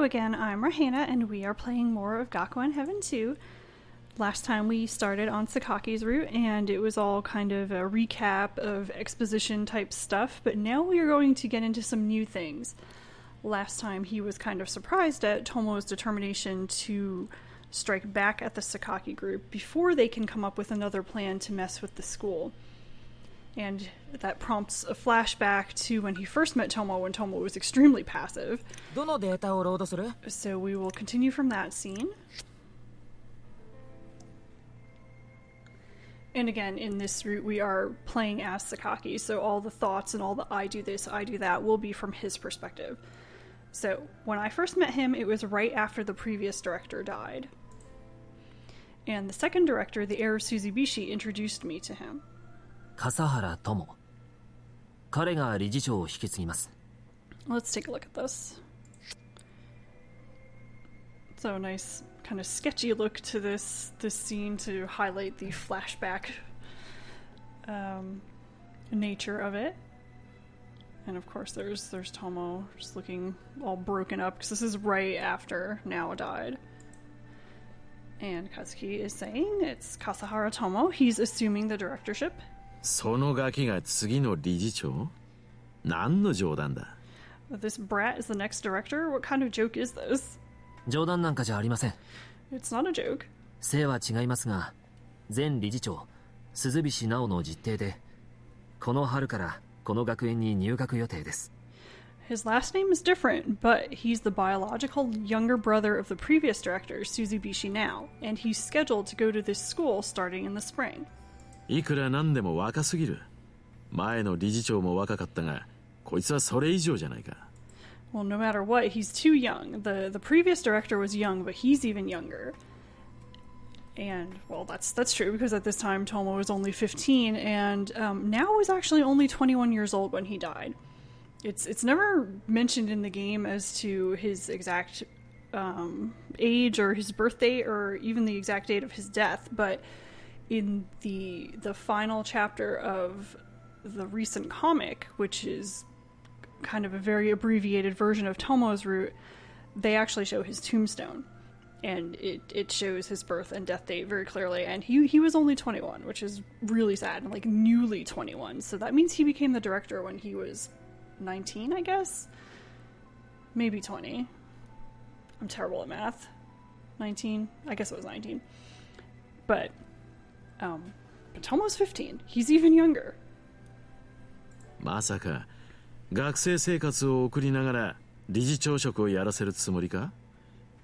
Hello again, I'm Rahena, and we are playing more of Gakuen Heaven 2. Last time we started on Sakaki's route, and it was all kind of a recap of exposition type stuff, but now we are going to get into some new things. Last time he was kind of surprised at Tomo's determination to strike back at the Sakaki group before they can come up with another plan to mess with the school. And that prompts a flashback to when he first met Tomo, when Tomo was extremely passive. So we will continue from that scene. And again, in this route, we are playing as Sakaki, so all the thoughts and all the I do this, I do that will be from his perspective. So, when I first met him, it was right after the previous director died. And the second director, the heir of Suzubishi, introduced me to him. Kasahara Tomo. Let's take a look at this. So nice, kind of sketchy look to this scene to highlight the flashback nature of it. And of course there's Tomo just looking all broken up because this is right after Nao died. And Kazuki is saying it's Kasahara Tomo. He's assuming the directorship. そのガキが次の理事長? 何の冗談だ? This brat is the next director? What kind of joke is this? 冗談なんかじゃありません。 It's not a joke. 姓は違いますが、前理事長、鈴菱直の実弟で、この春からこの学園に入学予定です。 His last name is different, but he's the biological younger brother of the previous director, Suzubishi Nao, and he's scheduled to go to this school starting in the spring. いくらなんでも若すぎる。前の理事長も若かったが、こいつはそれ以上じゃないか。 Well, no matter what, he's too young. The previous director was young, but he's even younger. And, well, that's true, because at this time Tomo was only 15, and Nao was actually only 21 years old when he died. It's never mentioned in the game as to his exact age or his birth date or even the exact date of his death, but in the final chapter of the recent comic, which is kind of a very abbreviated version of Tomo's route, they actually show his tombstone. And it shows his birth and death date very clearly. And he was only 21, which is really sad, and like newly 21. So that means he became the director when he was 19, I guess? Maybe 20. I'm terrible at math. 19? I guess it was 19. But Tomo's 15. He's even younger. まさか学生生活を送りながら理事長職をやらせるつもりか?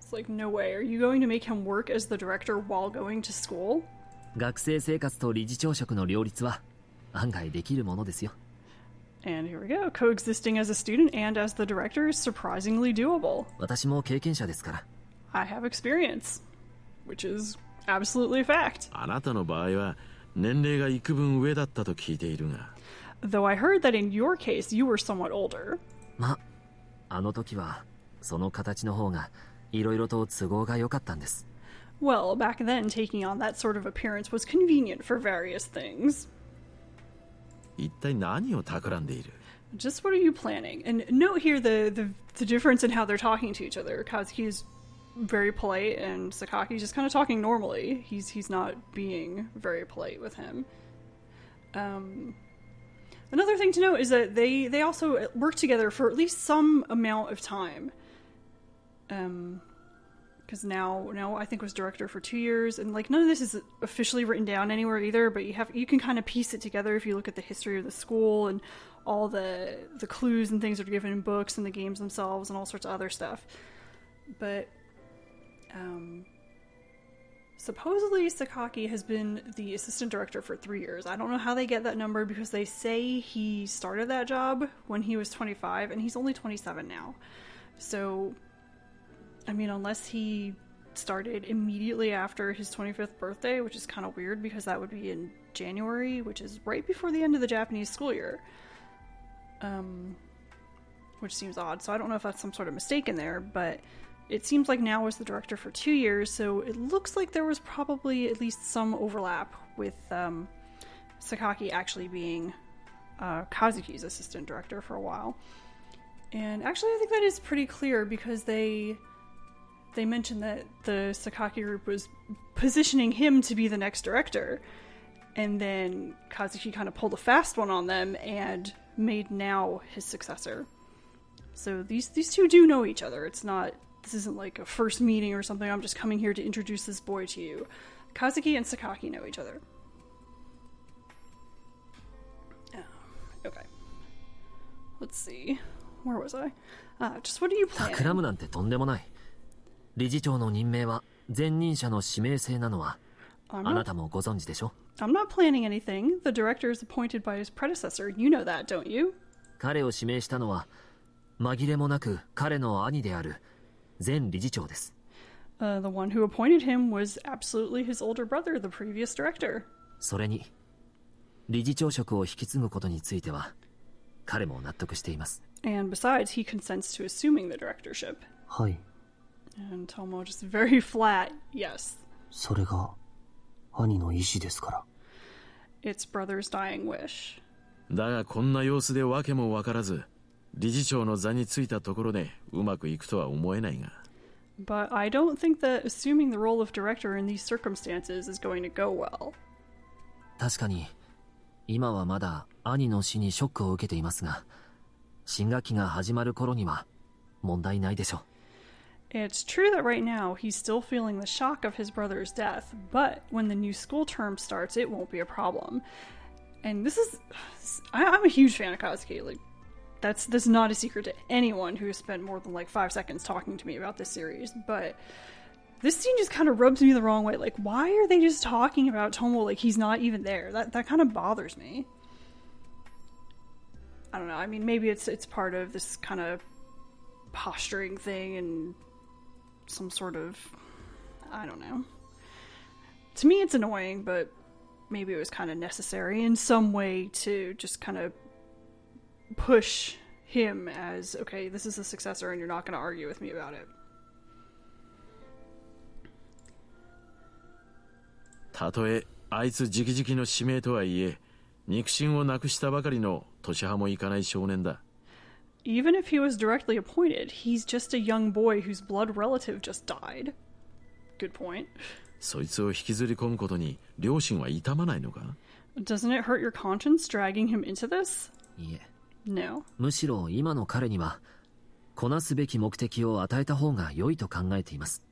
It's like, no way. Are you going to make him work as the director while going to school? 学生生活と理事長職の両立は案外できるものですよ。 And here we go. Coexisting as a student and as the director is surprisingly doable. 私も経験者ですから。 I have experience, which is absolutely a fact. あなたの場合は年齢が幾分上だったと聞いているが。 Though I heard that in your case, you were somewhat older. ま、あの時はその形の方がいろいろと都合が良かったんです。 Well, back then, taking on that sort of appearance was convenient for various things. 一体何を企んでいる? Just what are you planning? And note here the difference in how they're talking to each other. Kazuki is very polite, and Sakaki's just kind of talking normally. He's not being very polite with him. Another thing to note is that they also work together for at least some amount of time. Because now I think was director for 2 years, and like none of this is officially written down anywhere either, but you can kind of piece it together if you look at the history of the school and all the clues and things that are given in books and the games themselves and all sorts of other stuff. But supposedly Sakaki has been the assistant director for 3 years. I don't know how they get that number, because they say he started that job when he was 25 and he's only 27 now. So I mean, unless he started immediately after his 25th birthday, which is kind of weird because that would be in January, which is right before the end of the Japanese school year. Which seems odd, so I don't know if that's some sort of mistake in there, but it seems like Nao was the director for 2 years, so it looks like there was probably at least some overlap with Sakaki actually being Kazuki's assistant director for a while. And actually, I think that is pretty clear because they mentioned that the Sakaki group was positioning him to be the next director. And then Kazuki kind of pulled a fast one on them and made Now his successor. So these two do know each other. This isn't like a first meeting or something. I'm just coming here to introduce this boy to you. Kazuki and Sakaki know each other. Okay. Let's see. Where was I? Just what are you planning? 企むなんてとんでもない。理事長の任命は前任者の指名制なのはあなたもご存知でしょ? I'm not planning anything. The director is appointed by his predecessor. You know that, don't you? 彼を指名したのは紛れもなく彼の兄である前理事長です。The one who appointed him was absolutely his older brother, the previous director. それに理事長職を引き継ぐことについては彼も納得しています。And besides, he consents to assuming the directorship. はい。And Tomo just very flat, yes. それが兄の意志ですから。It's brother's dying wish. だがこんな様子で訳も分からず、理事長の座についたところでうまくいくとは思えないが。But I don't think that assuming the role of director in these circumstances is going to go well. 確かに今はまだ兄の死にショックを受けていますが、新学期が始まる頃には問題ないでしょう。It's true that right now he's still feeling the shock of his brother's death, but when the new school term starts, it won't be a problem. And this is... I'm a huge fan of Kazuki. Like, that's not a secret to anyone who has spent more than like 5 seconds talking to me about this series, but this scene just kind of rubs me the wrong way. Like, why are they just talking about Tomo like he's not even there? That kind of bothers me. I don't know. I mean, maybe it's part of this kind of posturing thing and some sort of, I don't know. To me, it's annoying, but maybe it was kind of necessary in some way to just kind of push him as, okay, this is a successor and you're not going to argue with me about it. たとえあいつ直々の指名とはいえ、肉親をなくしたばかりの年派もいかない少年だ。Even if he was directly appointed, he's just a young boy whose blood relative just died. Good point. そいつを引きずり込むことに両親は痛まないのか? Doesn't it hurt your conscience dragging him into this? いえ。No. むしろ今の彼にはこなすべき目的を与えた方が良いと考えています。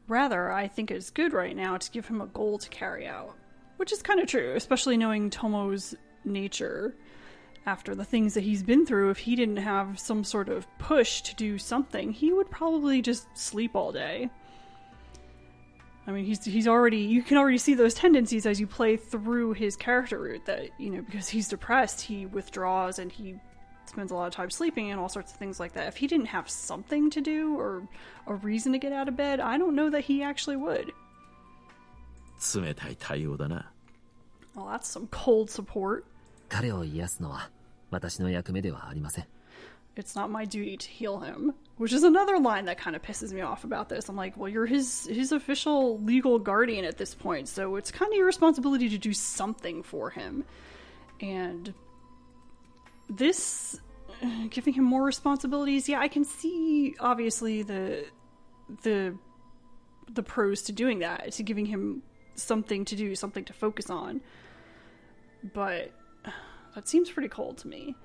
Rather, I think it's good right now to give him a goal to carry out. Which is kind of true, especially knowing Tomo's nature. After the things that he's been through, if he didn't have some sort of push to do something, he would probably just sleep all day. I mean, he's already, you can already see those tendencies as you play through his character route that, you know, because he's depressed, he withdraws and he spends a lot of time sleeping and all sorts of things like that. If he didn't have something to do or a reason to get out of bed, I don't know that he actually would. 冷たい対応だな。 Well, that's some cold support. 彼を癒すのは私の役目ではありません。It's not my duty to heal him, which is another line that kind of pisses me off about this. I'm like, well, you're his official legal guardian at this point, so it's kind of your responsibility to do something for him. And this, giving him more responsibilities, yeah, I can see obviously the pros to doing that, to giving him something to do, something to focus on. But that seems pretty cold to me.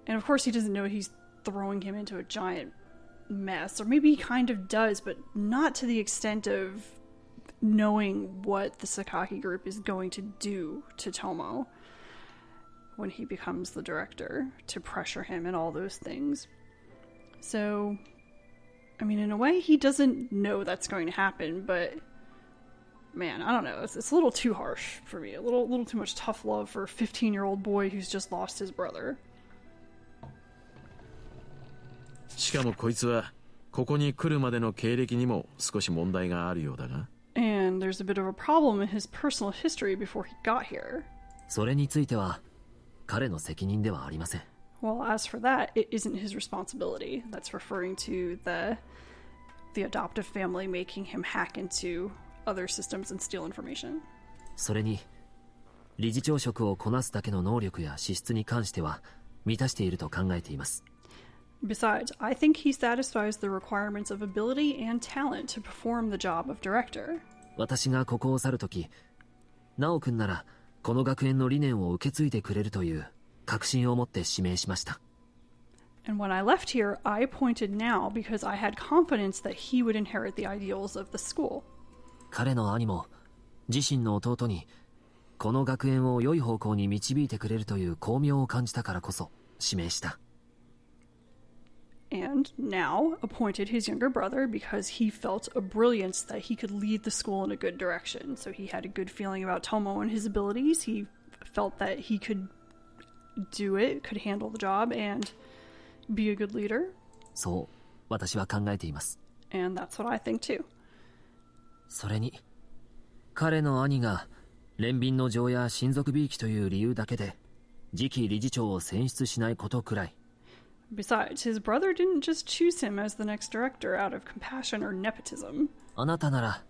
And of course he doesn't know he's throwing him into a giant mess. Or maybe he kind of does, but not to the extent of knowing what the Sakaki group is going to do to Tomo when he becomes the director, to pressure him and all those things. So, I mean, in a way, he doesn't know that's going to happen, but man, I don't know. It's a little too harsh for me. A little too much tough love for a 15-year-old boy who's just lost his brother. しかもこいつはここに来るまでの経歴にも少し問題があるようだが。And there's a bit of a problem in his personal history before he got here. それについては彼の責任ではありません。Well, as for that, it isn't his responsibility. That's referring to the adoptive family making him hack into other systems and steal information. それに理事長職をこなすだけの能力や資質に関しては満たしていると考えています。Besides, I think he satisfies the requirements of ability and talent to perform the job of director. 私がここを去るとき、直くんならこの学園の理念を受け継いでくれるという確信を持って指名しました。And when I left here, I appointed Now because I had confidence that he would inherit the ideals of the school. 彼の兄も自身の弟にこの学園を良い方向に導いてくれるという巧妙を感じたからこそ指名した。And Now appointed his younger brother because he felt a brilliance that he could lead the school in a good direction. So he had a good feeling about Tomo and his abilities. He felt that he could do it, could handle the job, and be a good leader. そう私は考えています。And that's what I think too. それに彼の兄が連便の情や親族びいきという理由だけで次期理事長を選出しないことくらい。Besides, his brother didn't just choose him as the next director out of compassion or nepotism. あなたなら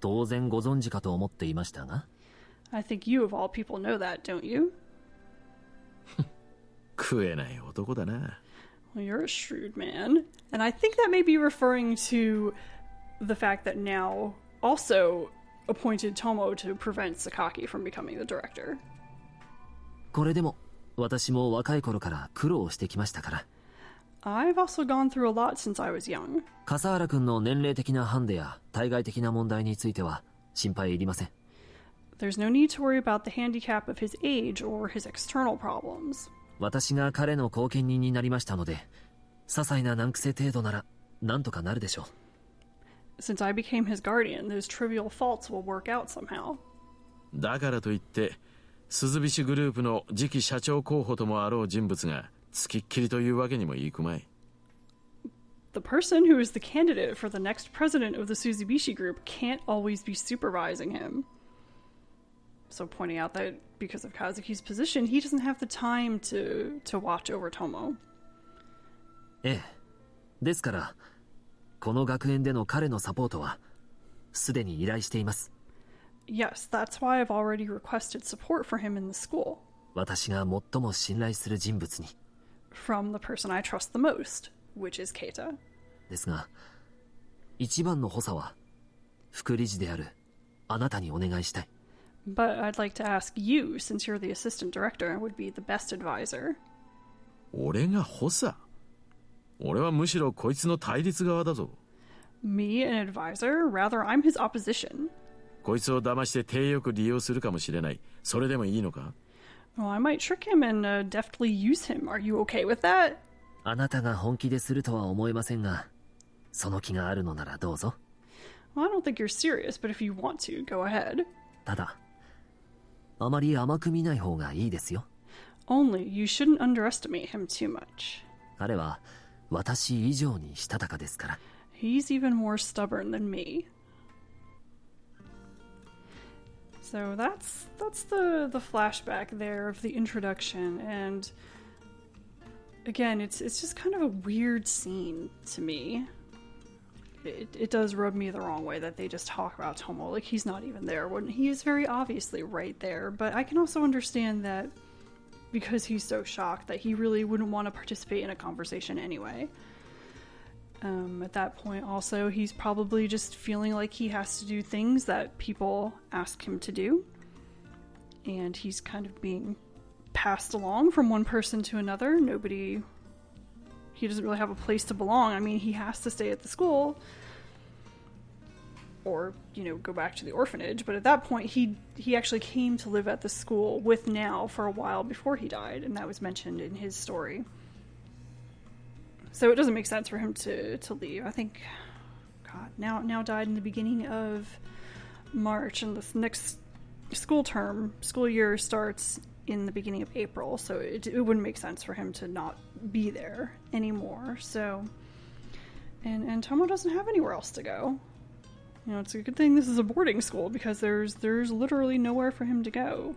当然ご存知かと思っていましたが。I think you of all people know that, don't you? 食えない男だな。Well, you're a shrewd man. And I think that may be referring to the fact that Now also appointed Tomo to prevent Sakaki from becoming the director. これでも私も若い頃から苦労してきましたから。I've also gone through a lot since I was young. 笠原君の年齢的なハンデや対外的な問題については心配いりません。There's no need to worry about the handicap of his age or his external problems. 私が彼の後見人になりましたので、些細な難癖程度なら何とかなるでしょう。Since I became his guardian, those trivial faults will work out somehow. だからといって鈴菱グループの次期社長候補ともあろう人物が付きっきりというわけにもいくまい。The person who is the candidate for the next president of the Suzubishi Group can't always be supervising him. So pointing out that because of Kazuki's position, he doesn't have the time to watch over Tomo. ええ。ですから、この学園での彼のサポートはすでに依頼しています。Yes, that's why I've already requested support for him in the school. 私が最も信頼する人物に。From the person I trust the most, which is Keita. ですが、一番の補佐は副理事であるあなたにお願いしたい。But I'd like to ask you, since you're the assistant director and would be the best advisor. 俺が補佐？俺はむしろこいつの対立側だぞ。Me, an advisor? Rather, I'm his opposition. こいつを騙して体よく利用するかもしれない。それでもいいのか？ Well, I might trick him and deftly use him. Are you okay with that? あなたが本気でするとは思えませんが、その気があるのならどうぞ。Well, I don't think you're serious, but if you want to, go ahead. ただ、あまり甘く見ない方がいいですよ。Only, you shouldn't underestimate him too much. 彼は私以上にしたたかですから。He's even more stubborn than me. So that's the flashback there of the introduction, and again, it's just kind of a weird scene to me. It does rub me the wrong way that they just talk about Tomo like he's not even there when he is very obviously right there. But I can also understand that because he's so shocked that he really wouldn't want to participate in a conversation anyway. At that point also, he's probably just feeling like he has to do things that people ask him to do. And he's kind of being passed along from one person to another. He doesn't really have a place to belong. I mean, he has to stay at the school or, go back to the orphanage. But at that point, he actually came to live at the school with Now for a while before he died. And that was mentioned in his story. So it doesn't make sense for him to leave. I think, God, Now died in the beginning of March, and this next school year starts in the beginning of April, so it wouldn't make sense for him to not be there anymore. So, and Tomo doesn't have anywhere else to go. It's a good thing this is a boarding school because there's literally nowhere for him to go.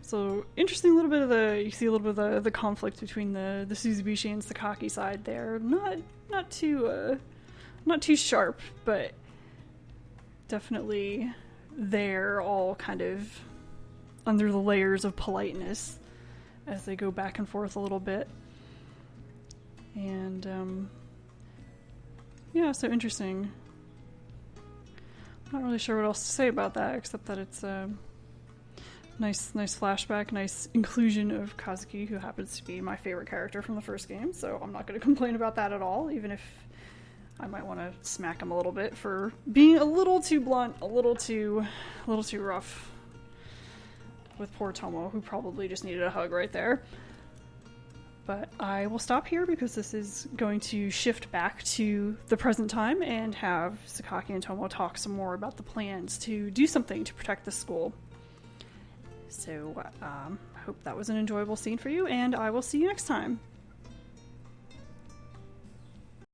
So interesting little bit of you see a little bit of the conflict between the Suzubishi and Sakaki side there. Not too sharp, but definitely there, all kind of under the layers of politeness. as they go back and forth a little bit. And yeah, so interesting. I'm not really sure what else to say about that, except that it's a nice flashback, nice inclusion of Kazuki, who happens to be my favorite character from the first game, so I'm not going to complain about that at all, even if I might want to smack him a little bit for being a little too blunt, a little too rough with poor Tomo, who probably just needed a hug right there. But I will stop here because this is going to shift back to the present time and have Sakaki and Tomo talk some more about the plans to do something to protect the school. So, hope that was an enjoyable scene for you, and I will see you next time.